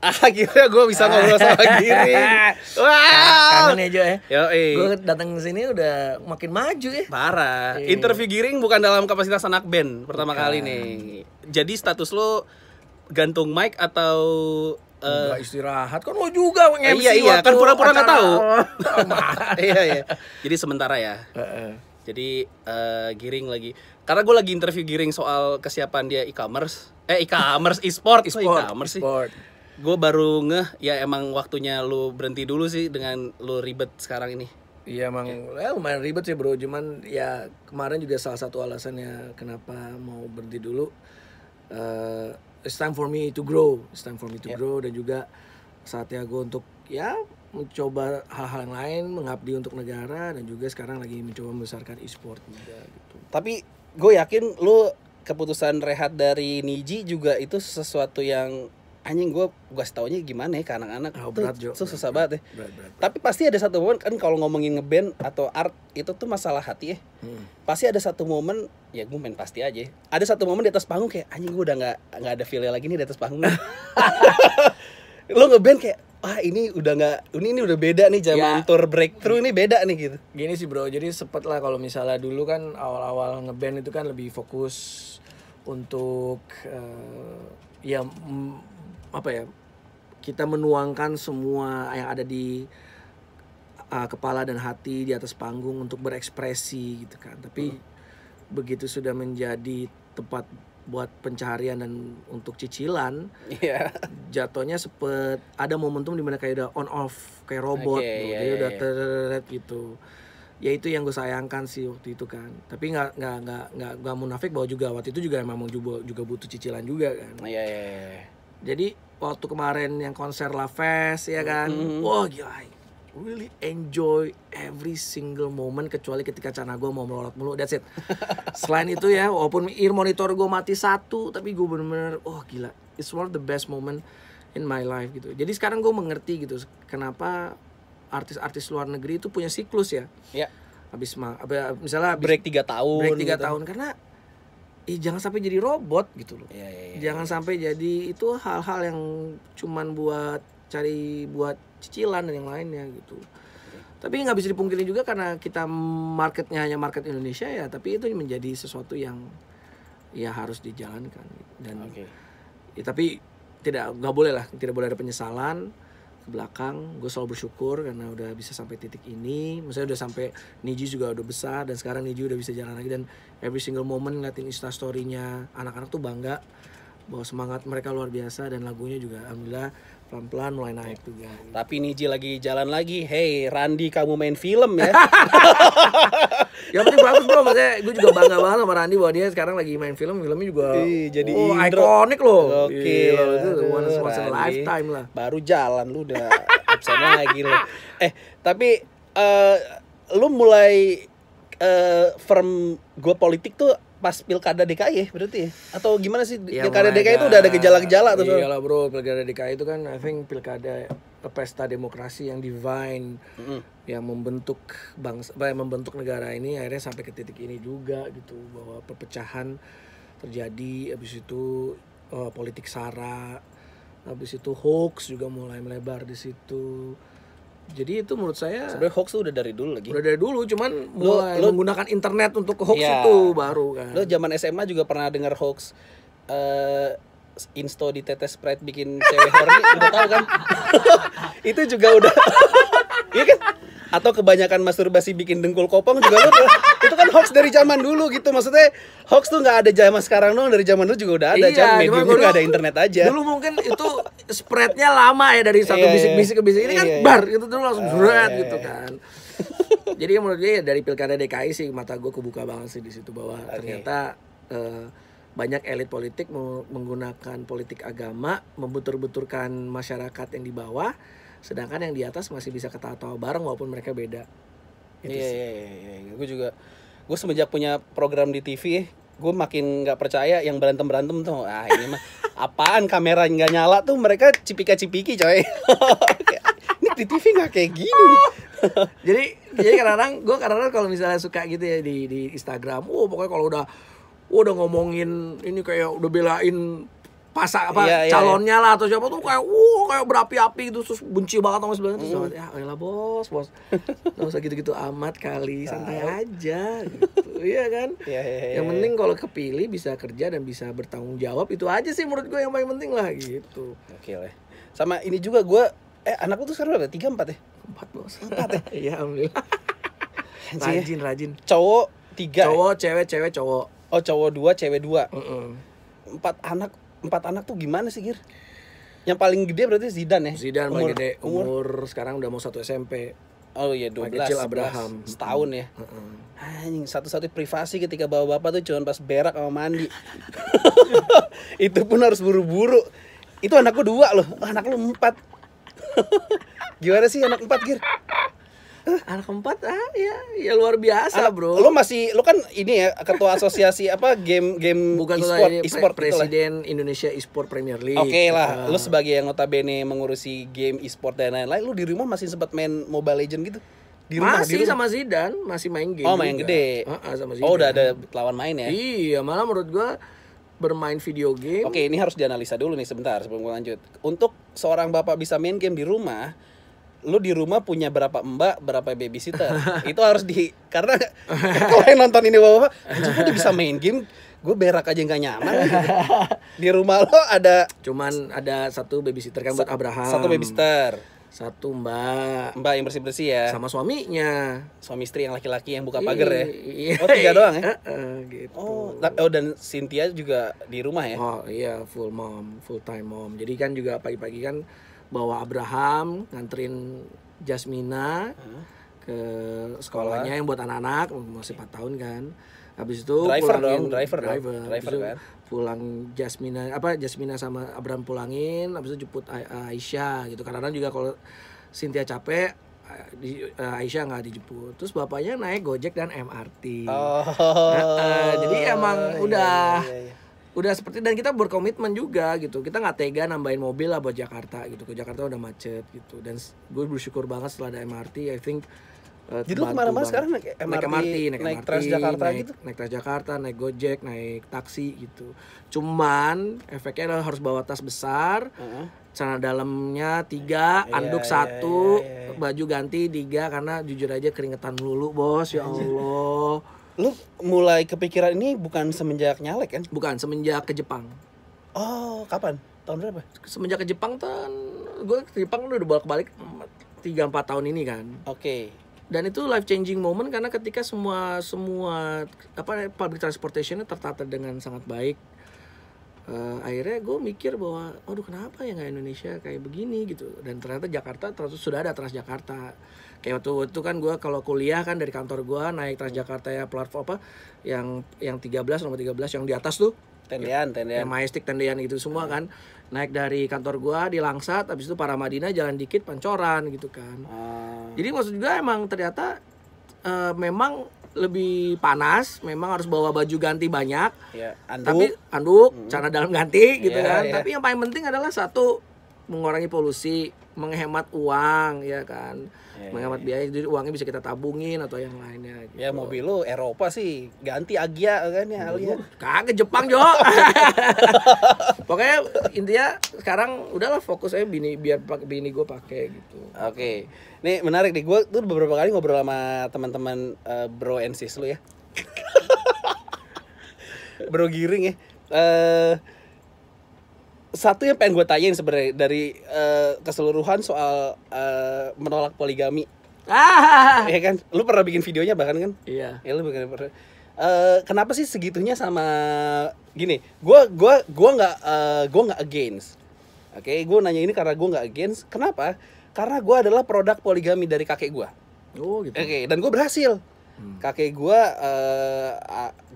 Akhirnya gue bisa ngobrol sama Giring. Wah, kangen ya Jo ya. Yoi. Gue datang ke sini udah makin maju ya. Parah. Iya. Interview Giring bukan dalam kapasitas anak band pertama kali nih. Jadi status lo gantung mic atau Enggak istirahat kan lo juga nge-MC iya kan pura-pura nggak tahu. Iya. Iya. Jadi sementara ya. Jadi Giring lagi. Karena gue lagi interview Giring soal kesiapan dia e-commerce. E-sport. E-commerce sih. Gue baru ngeh ya emang waktunya lu berhenti dulu sih dengan lu ribet sekarang ini. Iya emang lumayan ribet sih bro. Cuman ya kemarin juga salah satu alasannya kenapa mau berhenti dulu. It's time for me to grow. It's time for me to grow. Dan juga saatnya gue untuk ya mencoba hal-hal yang lain, mengabdi untuk negara. Dan juga sekarang lagi mencoba membesarkan e-sport juga gitu. Tapi gue yakin lu keputusan rehat dari Niji juga itu sesuatu yang anjing gue setaunya gimana ya ke anak-anak tuh susah banget ya. Berat. Tapi pasti ada satu momen kan kalau ngomongin ngeband atau art itu tuh masalah hati ya. Pasti ada satu momen ya gue main pasti aja. Ada satu momen di atas panggung kayak anjing gue udah nggak ada feel lagi nih di atas panggung. Lo ngeband kayak wah ini udah nggak ini udah beda nih zaman tour breakthrough ini beda nih gitu. Gini sih bro, jadi sempet lah kalau misalnya dulu kan awal-awal ngeband itu kan lebih fokus untuk kita menuangkan semua yang ada di kepala dan hati di atas panggung untuk berekspresi gitu kan. Tapi begitu sudah menjadi tempat buat pencaharian dan untuk cicilan, jatuhnya sempet ada momentum dimana kayak udah on off kayak robot, jadi udah teret gitu. Ya itu yang gue sayangkan sih waktu itu kan. Tapi nggak munafik bahwa juga waktu itu juga memang juga butuh cicilan juga kan. Jadi waktu kemarin yang konser La Fest ya kan, wah gila, really enjoy every single moment kecuali ketika celana gue mau melorot mulu, that's it. Selain itu ya, walaupun ear monitor gue mati satu, tapi gue bener-bener, oh gila, it's one of the best moment in my life gitu. Jadi sekarang gue mengerti gitu, kenapa artis-artis luar negeri itu punya siklus ya. Iya. Misalnya break 3 tahun. Break 3 tahun karena jangan sampai jadi robot gitu loh. Jangan sampai jadi itu hal-hal yang cuman buat cicilan dan yang lainnya gitu. Tapi nggak bisa dipungkiri juga karena kita marketnya hanya market Indonesia ya, tapi itu menjadi sesuatu yang ya harus dijalankan dan ya, tapi nggak boleh ada penyesalan ke belakang. Gue selalu bersyukur karena udah bisa sampai titik ini. Maksudnya udah sampai Niji juga udah besar dan sekarang Niji udah bisa jalan lagi, dan every single moment ngeliatin instastory-nya anak-anak tuh bangga bahwa semangat mereka luar biasa dan lagunya juga alhamdulillah pelan-pelan mulai naik juga. Tapi Niji lagi jalan lagi. Hey Randi, kamu main film ya? Yang penting bagus bro, maksudnya gue juga bangga banget sama Randi bahwa dia sekarang lagi main filmnya juga jadi ikonik loh. Oke, once in a lifetime lah. Baru jalan lu udah absen lagi lo. Tapi lu mulai firm gue politik tuh pas pilkada DKI ya berarti ya? Atau gimana sih? Ya, pilkada DKI itu udah ada gejala-gejala tuh. Iyalah bro, pilkada DKI itu kan I think pilkada pesta demokrasi yang divine, yang membentuk bangsa, membentuk negara ini akhirnya sampai ke titik ini juga gitu, bahwa perpecahan terjadi, habis itu politik sara, habis itu hoax juga mulai melebar di situ. Jadi itu menurut saya sebenarnya hoax tuh udah dari dulu lagi. Udah dari dulu, cuman mulai menggunakan internet untuk hoax itu baru kan. Lo zaman SMA juga pernah dengar hoax insto di tetes Sprite bikin cewek horny, udah tahu kan? Itu juga udah. Iya kan? Atau kebanyakan masturbasi bikin dengkul kopong juga lo. Itu kan hoax dari zaman dulu gitu. Maksudnya hoax tuh nggak ada zaman sekarang dong, dari zaman dulu juga udah ada. Mediumnya nggak ada internet aja. Dulu mungkin itu spreadnya lama ya, dari satu bisik-bisik ke bisik. Ini kan bar gitu dulu langsung spread gitu kan. Jadi menurut gue dari pilkada DKI sih mata gue kebuka banget sih di situ, bahwa ternyata banyak elit politik menggunakan politik agama membentur-benturkan masyarakat yang di bawah, sedangkan yang di atas masih bisa ketawa-tawa bareng walaupun mereka beda. Iya. Gue semenjak punya program di TV, gue makin nggak percaya yang berantem tuh. Ini mah apaan, kamera nggak nyala tuh mereka cipika-cipiki coy. Ini di TV nggak kayak gini nih. jadi kadang-kadang kalau misalnya suka gitu ya di Instagram, pokoknya kalau udah ngomongin ini kayak udah belain calonnya lah atau siapa tuh kayak berapi-api gitu, terus benci banget sama sebelahnya, terus ya elah bos nggak usah gitu-gitu amat kali, santai aja gitu. Iya kan. Yang penting kalau kepilih bisa kerja dan bisa bertanggung jawab, itu aja sih menurut gue yang paling penting lah gitu. Oke lah. Sama ini juga gue anak lu tuh sekarang berapa? 3, 4 ya? 4 bos. 4 ya? Iya alhamdulillah. Rajin. Cowok 3. Cowok, cewek, cowok. Oh, cowok 2, cewek 2. 4 anak tuh gimana sih, Gir? Yang paling gede berarti Zidane ya? Zidane paling gede. Umur sekarang udah mau 1 SMP. Oh iya, 12. Kecil Abraham. Setahun ya. Anjing, satu-satunya privasi ketika bawa bapak tuh cuma pas berak sama mandi. Itu pun harus buru-buru. Itu anakku 2 loh. Anak lu 4. Gimana sih anak 4, Gir? Anak 4 ya luar biasa, bro. Lu kan ini ya ketua asosiasi game bukan e-sport presiden Indonesia e-sport Premier League. Oke lah, lu sebagai yang notabene mengurusi game e-sport dan lain-lain, lu di rumah masih sempat main Mobile Legend gitu? Di rumah, sama Zidane masih main game. Oh, main gede. Sama Zidane. Oh, udah ada lawan main ya? Iya, malah menurut gua bermain video game. Oke, ini harus dianalisa dulu nih sebentar sebelum gua lanjut. Untuk seorang bapak bisa main game di rumah, lu di rumah punya berapa mbak, berapa babysitter? Itu harus karena kalau yang nonton ini bapak, anjir gue udah bisa main game, gue berak aja nggak nyaman. Gitu. Di rumah lo cuman ada 1 babysitter kan buat Abraham. 1 babysitter. 1 mbak yang bersih-bersih ya. Sama suaminya. Suami istri yang laki-laki yang buka pagar ya. Iya. Oh 3 doang ya? Gitu. Oh dan Cynthia juga di rumah ya? Oh iya, full time mom. Jadi kan juga pagi-pagi kan bawa Abraham, nganterin Jasmina ke sekolahnya yang buat anak-anak, masih 4 tahun kan. Habis itu driver kan. Pulang Jasmina sama Abraham pulangin, habis itu jemput Aisyah gitu. Kadang-kadang juga kalau Cynthia capek, Aisyah nggak dijemput. Terus bapaknya naik Gojek dan MRT. Jadi emang udah seperti, dan kita berkomitmen juga gitu. Kita nggak tega nambahin mobil lah buat Jakarta gitu. Ke Jakarta udah macet gitu. Dan gue bersyukur banget setelah ada MRT. I think jadi lu kemana-mana sekarang naik MRT, naik Transjakarta gitu? Naik Transjakarta, naik Gojek, naik taksi gitu. Cuman efeknya harus bawa tas besar, celana dalamnya 3, anduk 1, baju ganti 3, karena jujur aja keringetan melulu bos, ya Allah. Lu mulai kepikiran ini bukan semenjak nyalek kan? Bukan, semenjak ke Jepang. Oh, kapan? Tahun berapa? Semenjak ke Jepang gue ke Jepang udah bolak-balik 3-4 tahun ini kan. Oke. Dan itu life changing moment karena ketika semua public transportationnya tertata dengan sangat baik. Akhirnya gue mikir bahwa aduh kenapa ya nggak Indonesia kayak begini gitu. Dan ternyata Jakarta sudah ada Transjakarta. Kayak waktu itu kan gue kalau kuliah kan dari kantor gue naik Transjakarta ya, platform yang 13 nomor 13 yang di atas tuh tendean yang Majestic tendean gitu semua kan. Naik dari kantor gue di Langsat, habis itu Paramadina jalan dikit Pancoran gitu kan. Jadi maksud juga emang ternyata memang lebih panas, memang harus bawa baju ganti banyak. Anduk, celana dalam ganti gitu kan. Tapi yang paling penting adalah satu, mengurangi polusi, menghemat uang ya kan. Menghemat biaya, jadi uangnya bisa kita tabungin atau yang lainnya gitu. Ya mobil lu Eropa sih ganti Agya kan ya Alia. Kagak Jepang Jo. Pokoknya intinya sekarang udahlah fokus aja biar bini gue pakai gitu. Oke. Nih menarik nih, gue tuh beberapa kali ngobrol sama teman-teman bro and sis lu ya. Bro Giring ya. Satu yang pengen gue tanyain sebenarnya dari keseluruhan soal menolak poligami. Ya kan? Lu pernah bikin videonya bahkan kan? Iya. Ya lu pernah. Kenapa sih segitunya sama gini? Gue nggak against. Oke, gue nanya ini karena gue nggak against. Kenapa? Karena gue adalah produk poligami dari kakek gue. Oh gitu. Oke, dan gue berhasil. Kakek gue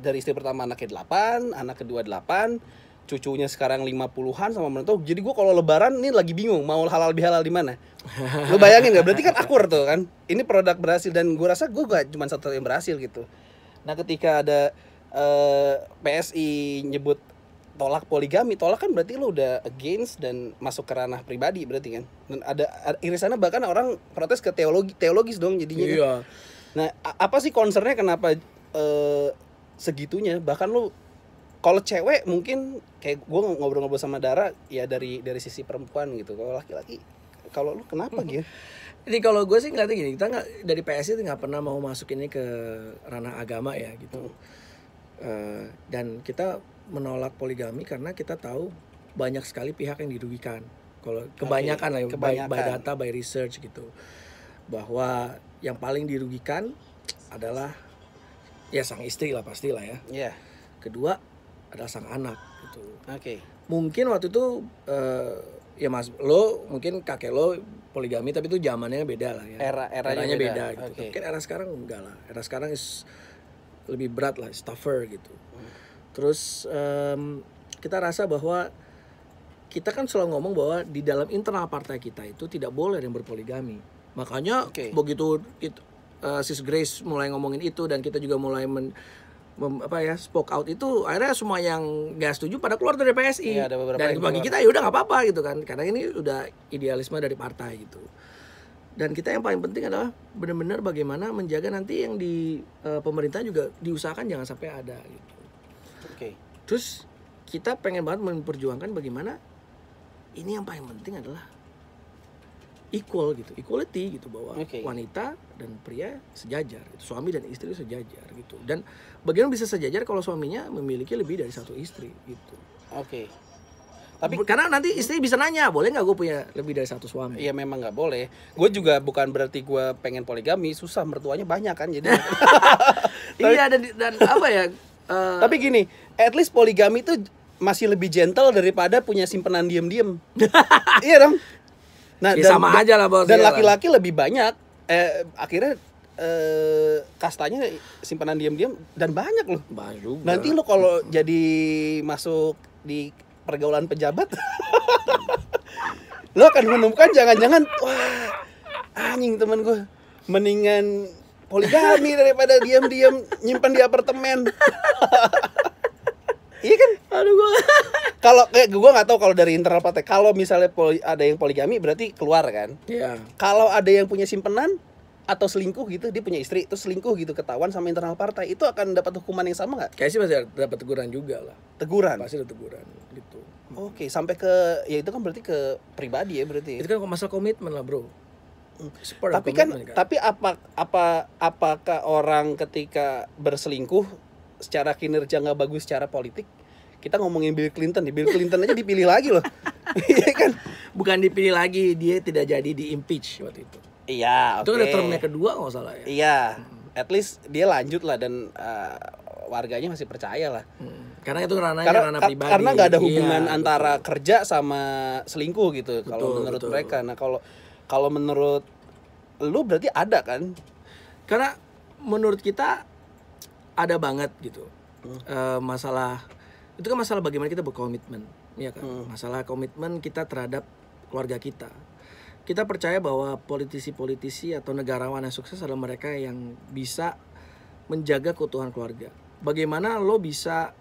dari istri pertama anaknya 8, anak kedua 8. Cucunya sekarang 50-an sama menantu. Jadi gue kalau lebaran ini lagi bingung mau halal bihalal di mana. Lu bayangin nggak? Berarti kan akur tuh kan. Ini produk berhasil dan gue rasa gue gak cuma satu yang berhasil gitu. Nah ketika ada PSI nyebut tolak poligami, tolak kan berarti lu udah against dan masuk ke ranah pribadi berarti kan. Dan ada irisannya bahkan orang protes ke teologis dong jadinya. Iya. Nah apa sih concernnya kenapa segitunya? Bahkan lu Kalau cewek mungkin kayak gue ngobrol-ngobrol sama Dara ya dari sisi perempuan gitu. Kalau laki-laki, kalau lu kenapa gitu? Jadi kalau gue sih ngeliatnya gini, kita nggak dari PSI itu nggak pernah mau masuk ini ke ranah agama ya gitu. Dan kita menolak poligami karena kita tahu banyak sekali pihak yang dirugikan. Kalau kebanyakan lah, by data, by research gitu, bahwa yang paling dirugikan adalah ya sang istri lah pastilah ya. Iya. Kedua adalah sang anak gitu. Mungkin waktu itu ya mas, lo mungkin kakek lo poligami tapi itu zamannya beda lah ya. Eranya beda gitu. Tapi kan era sekarang enggak lah. Era sekarang lebih berat lah, tougher gitu. Terus kita rasa bahwa kita kan selalu ngomong bahwa di dalam internal partai kita itu tidak boleh yang berpoligami. Makanya begitu Sis Grace mulai ngomongin itu dan kita juga mulai spoke out itu, akhirnya semua yang nggak setuju pada keluar dari PSI. Dan bagi kita ya udah nggak apa-apa gitu kan, karena ini udah idealisme dari partai gitu. Dan kita yang paling penting adalah benar-benar bagaimana menjaga nanti yang di pemerintah juga diusahakan jangan sampai ada gitu. Terus kita pengen banget memperjuangkan bagaimana ini yang paling penting adalah equality gitu, bahwa wanita dan pria sejajar, gitu. Suami dan istri sejajar gitu. Dan bagaimana bisa sejajar kalau suaminya memiliki lebih dari satu istri gitu. Tapi karena nanti istri bisa nanya, boleh nggak gue punya lebih dari satu suami? Iya memang nggak boleh. Gue juga bukan berarti gue pengen poligami, susah, mertuanya banyak kan jadi. Iya dan apa ya? Tapi gini, at least poligami itu masih lebih gentle daripada punya simpenan diem-diem. Iya dong. Nah, ya sama aja lah bos. Dan laki-laki lebih banyak. Akhirnya kastanya simpanan diam-diam dan banyak loh. Banyak juga. Nanti lo kalau jadi masuk di pergaulan pejabat, lo akan menemukan jangan-jangan wah anjing temen gue mendingan poligami daripada diam-diam nyimpan di apartemen. Iya kan? Aduh gue. Kalau kayak gue nggak tahu kalau dari internal partai. Kalau misalnya ada yang poligami berarti keluar kan? Iya. Kalau ada yang punya simpenan atau selingkuh gitu, dia punya istri terus selingkuh gitu, ketahuan sama internal partai, itu akan dapat hukuman yang sama nggak? Kayaknya sih masih dapat teguran juga lah. Teguran? Pasti ada teguran gitu. Sampai ke ya itu kan berarti ke pribadi ya berarti. Itu kan masalah komitmen lah bro. Tapi kan, tapi apakah orang ketika berselingkuh secara kinerja nggak bagus secara politik, kita ngomongin Bill Clinton aja dipilih lagi loh. Iya kan? Bukan dipilih lagi, dia tidak jadi di impeach waktu itu. Iya, itu ada termnya kedua nggak salah ya. Iya, at least dia lanjut lah dan warganya masih percaya lah. Karena itu ranah pribadi. Karena nggak ada hubungan antara kerja sama selingkuh gitu. Kalau menurut mereka. Nah kalau menurut lu berarti ada kan? Karena menurut kita ada banget gitu. Masalah itu kan masalah bagaimana kita berkomitmen, ya kan? Masalah komitmen kita terhadap keluarga kita. Kita percaya bahwa politisi-politisi atau negarawan yang sukses adalah mereka yang bisa menjaga keutuhan keluarga. Bagaimana lo bisa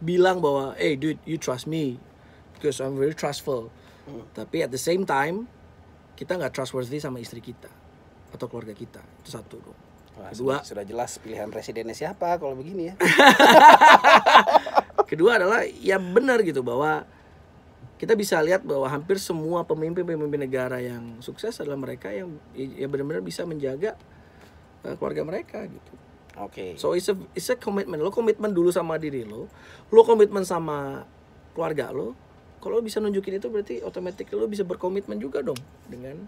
bilang bahwa, hey dude, you trust me because I'm very trustful. Tapi at the same time kita nggak trustworthy sama istri kita atau keluarga kita. Itu satu dong. Kedua, sudah jelas pilihan presidennya siapa kalau begini ya. Kedua adalah ya benar gitu bahwa kita bisa lihat bahwa hampir semua pemimpin negara yang sukses adalah mereka yang ya benar-benar bisa menjaga keluarga mereka gitu. So it's a commitment. Lo komitmen dulu sama diri lo komitmen sama keluarga lo. Kalau lo bisa nunjukin itu berarti otomatis lo bisa berkomitmen juga dong dengan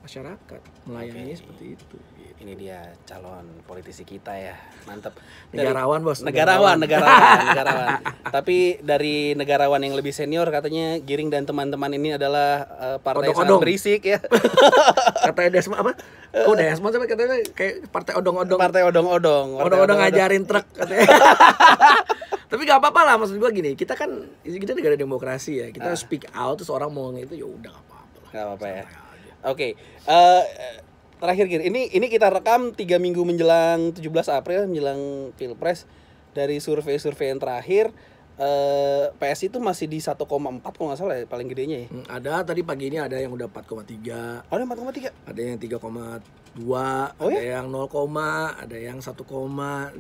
masyarakat, melayani seperti itu. Ini dia calon politisi kita ya, mantap. Negarawan bos. Negarawan. Tapi dari negarawan yang lebih senior katanya Giring dan teman-teman ini adalah partai yang sangat berisik ya. Katanya Desmond apa? Desmond sampai katanya kayak partai odong-odong. Partai odong-odong. Odong-odong ngajarin truk katanya. Tapi nggak apa-apa lah, maksud gue gini, kita negara demokrasi ya, kita speak out terus orang mau itu ya udah nggak apa-apa lah. Nggak apa-apa ya. Terakhir Gir, ini kita rekam 3 minggu menjelang 17 April menjelang Pilpres. Dari survei yang terakhir PSI itu masih di 1,4 kalau nggak salah ya, paling gedenya ya. Ada tadi pagi ini ada yang udah 4,3. Ada 4,3. Ada yang 3,2, ada yang 0, ada yang 1,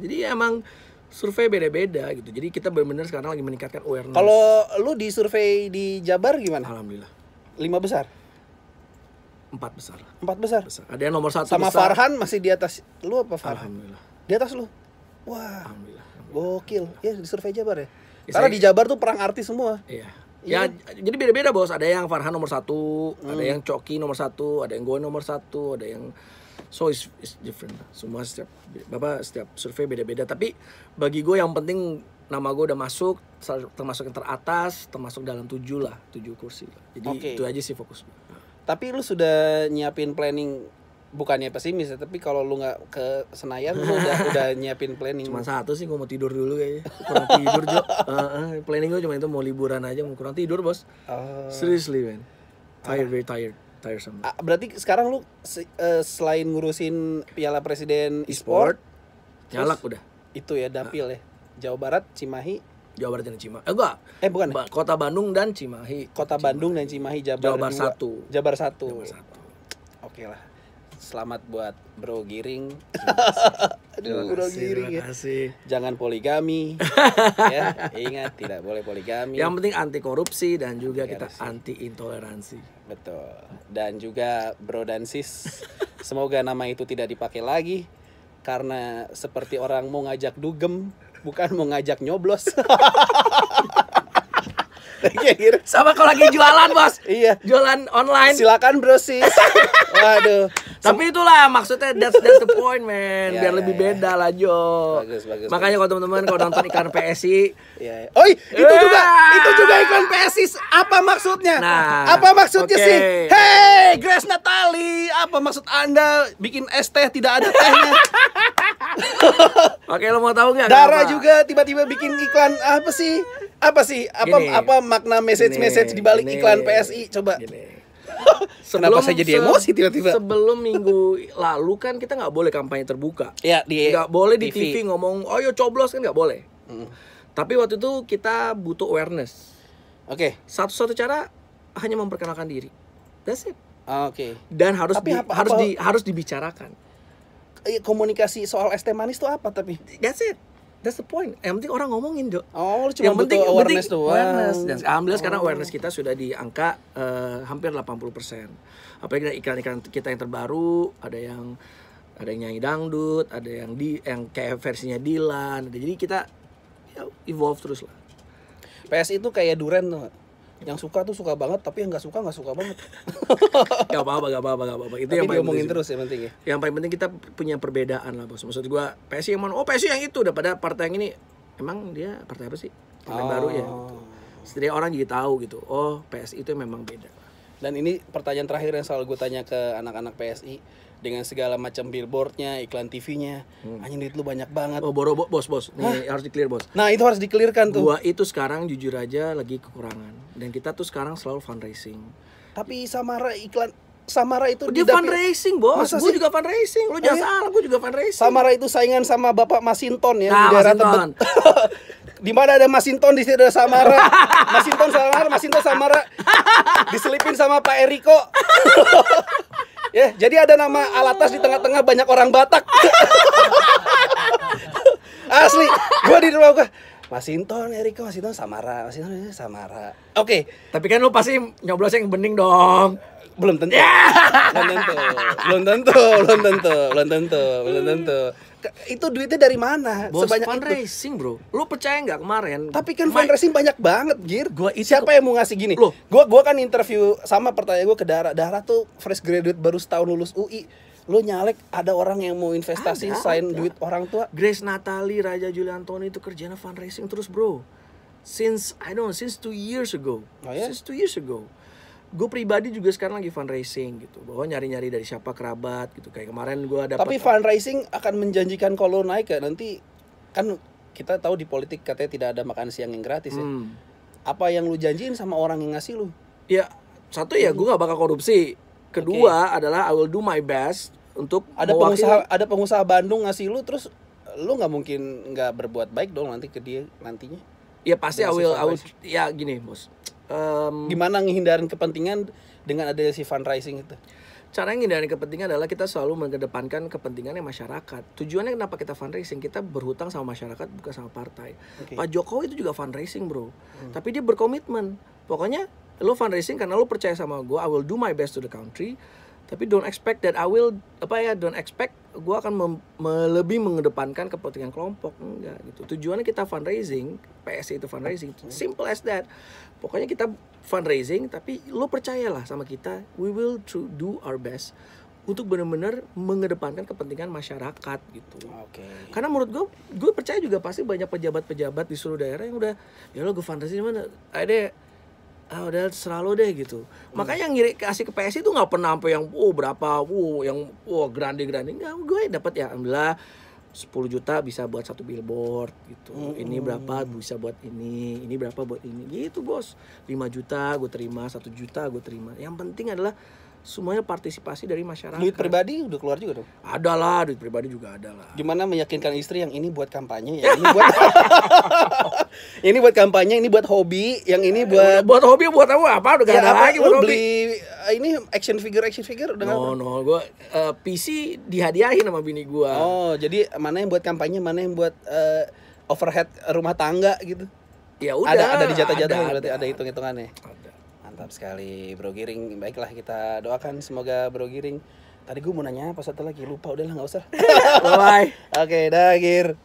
jadi emang survei beda-beda gitu. Jadi kita benar-benar sekarang lagi meningkatkan awareness. Kalau lu di survei di Jabar gimana? Alhamdulillah. 5 besar? 4 besar. 4 besar? Ada yang nomor 1 sama besar. Farhan masih di atas lu apa Farhan? Alhamdulillah. Di atas lu? Wah. Alhamdulillah. Gokil. Ya di survei Jabar ya? Ya, Karena di Jabar tuh perang artis semua. Iya. Ya, jadi beda-beda bos. Ada yang Farhan nomor 1, ada yang Coki nomor 1, ada yang gue nomor 1, ada yang it's different. Semua setiap survei beda-beda. Tapi bagi gue yang penting nama gue udah masuk, termasuk yang teratas, termasuk dalam 7 kursi lah. Jadi itu aja sih fokus gue. Tapi lu sudah nyiapin planning, bukannya pesimis ya, tapi kalau lu nggak ke Senayan lu udah nyiapin planning. Cuma satu sih, gue mau tidur dulu kayaknya. Kurang tidur Jo. Planning gue cuma itu, mau liburan aja, mau kurang tidur bos. Seriously man, very tiresome. Berarti sekarang lu selain ngurusin Piala Presiden e-sport, nyalak udah. Itu ya dapil ya. Jawa Barat, Cimahi. Jawa Barat dan Cimahi. Enggak. Bukan. Kota Bandung dan Cimahi. Kota Bandung dan Cimahi, Jabar 1. Jabar 1. Oke lah. Selamat buat Bro Giring. Aduh, Bro Giring ya. Jangan poligami. Ya, ingat tidak boleh poligami. Yang penting anti korupsi dan juga kita anti intoleransi. Betul. Dan juga Bro dan Sis, semoga nama itu tidak dipakai lagi karena seperti orang mau ngajak dugem, bukan mau ngajak nyoblos. Sama kalau lagi jualan bos. Iya. Jualan online. Silakan Bro Sis. Waduh. Tapi itulah maksudnya, that's the point man. Biar lebih beda lah Jo. Bagus. Makanya kalau teman-teman kalau nonton iklan PSI, oi, itu juga iklan PSI. Apa maksudnya? Nah, apa maksudnya sih? Hey, Grace Natali, apa maksud Anda bikin es teh tidak ada tehnya? Oke, lo mau tahu nggak? Dara juga tiba-tiba bikin iklan apa sih? Apa makna message di balik iklan PSI? Coba. Kenapa saya jadi emosi tiba-tiba? Sebelum minggu lalu kan kita nggak boleh kampanye terbuka. Ya, nggak boleh di TV ngomong, oh yo coblos, kan nggak boleh. Tapi waktu itu kita butuh awareness. Oke. Satu-satu cara hanya memperkenalkan diri. That's it. Oke. Dan harus dibicarakan. Komunikasi soal es teh manis tuh apa tapi? That's it. That's the point. Yang penting orang ngomongin, Jo. Oh, cuma butuh awareness doang. Dan alhamdulillah sekarang awareness kita sudah di angka hampir 80%. Apalagi dari iklan-iklan kita yang terbaru, ada yang nyanyi dangdut, ada yang kayak versinya Dilan. Jadi kita evolve terus lah. PS itu kayak durian tuh. Yang suka tuh suka banget, tapi yang nggak suka banget. Gak apa-apa. Itu tapi yang paling diomongin penting. Terus ya penting ya. Yang paling penting kita punya perbedaan lah bos. Maksud gua PSI yang mana? Oh PSI yang itu, daripada partai yang ini. Emang dia partai apa sih? Partai baru ya. Gitu. Setidaknya orang jadi tahu gitu. Oh PSI itu memang beda. Dan ini pertanyaan terakhir yang selalu gue tanya ke anak-anak PSI. Dengan segala macam billboardnya, iklan TV-nya, anjing duit lu banyak banget. Oh bos. Nih harus di-clear bos. Nah itu harus di-clearkan tuh. Gua itu sekarang jujur aja lagi kekurangan. Dan kita tuh sekarang selalu fundraising. Tapi Samara itu dia fundraising bos. Gue juga fundraising. Lu jangan salah, gue juga fundraising. Samara itu saingan sama Bapak Masinton ya, nah, di daerah Tebet. Di mana ada Masinton di sini ada Samara. Masinton Samara. Diselipin sama Pak Eriko. Ya, jadi ada nama Alatas di tengah-tengah banyak orang Batak. Asli, gua di rumah gua Masinton, Eriko, Masinton, Samara. Oke. Tapi kan lu pasti nyoblos yang bening dong. Belum tentu. Belum tentu. Itu duitnya dari mana? Bos, sebanyak fundraising itu. Bro. Lu percaya nggak kemarin? Tapi kan fundraising banyak banget, Gir. Siapa yang mau ngasih gini? Loh, gua kan interview sama pertanyaan gua ke Dara tuh fresh graduate baru setahun lulus UI. Lu nyalek ada orang yang mau investasi sign duit orang tua. Grace Natali, Raja Juliantoni itu kerjanya fundraising terus, bro. Since 2 years ago. Oh, ya? Since 2 years ago. Gue pribadi juga sekarang lagi fundraising gitu, bahwa nyari-nyari dari siapa kerabat gitu. Kayak kemarin gue dapat. Tapi fundraising akan menjanjikan kalau naik ya nanti, kan kita tahu di politik katanya tidak ada makan siang yang gratis ya. Apa yang lu janjiin sama orang yang ngasih lu? Ya satu ya gue gak bakal korupsi. Kedua adalah I will do my best untuk ada pengusaha Bandung ngasih lu, terus lu nggak mungkin nggak berbuat baik dong nanti ke dia nantinya. Ya pasti I will ya gini bos. Gimana ngehindarin kepentingan dengan ada si fundraising itu? cara menghindari kepentingan adalah kita selalu mengedepankan kepentingannya masyarakat. Tujuannya kenapa kita fundraising? Kita berhutang sama masyarakat, bukan sama partai. Pak Jokowi itu juga fundraising, bro. Tapi dia berkomitmen. Pokoknya lo fundraising karena lo percaya sama gue, I will do my best to the country. Tapi don't expect that don't expect gue akan lebih mengedepankan kepentingan kelompok. Enggak gitu. Tujuannya kita fundraising, PSI itu fundraising, simple as that. Pokoknya kita fundraising, tapi lo percayalah sama kita, we will do our best untuk benar-benar mengedepankan kepentingan masyarakat gitu. Karena menurut gue percaya juga pasti banyak pejabat-pejabat di seluruh daerah yang udah, ya lo gue fundraising mana, udah selalu deh gitu. Makanya yang kasih ke PSI itu nggak pernah sampai yang berapa, yang grande nggak. Gue dapat ya alhamdulillah 10 juta bisa buat 1 billboard gitu. Ini berapa bisa buat ini berapa buat ini gitu, bos. 5 juta gue terima, 1 juta gue terima. Yang penting adalah semuanya partisipasi dari masyarakat. Duit pribadi udah keluar juga dong? Ada lah, duit pribadi juga ada lah. Gimana meyakinkan istri yang ini buat kampanye, yang ini buat ini buat kampanye, ini buat hobi, yang ini buat hobi buat apa? Udah gak ada lagi buat hobi. Beli ini action figure udah No, gue PC dihadiahin sama bini gue. Oh, jadi mana yang buat kampanye, mana yang buat overhead rumah tangga gitu. Ya udah. Ada di jatah-jatah berarti ada hitung-hitungannya. Mantap sekali Bro Giring. Baiklah, kita doakan semoga Bro Giring. Tadi gue mau nanya apa satu lagi, lupa, udahlah nggak usah. Bye. Oke, dah Gir.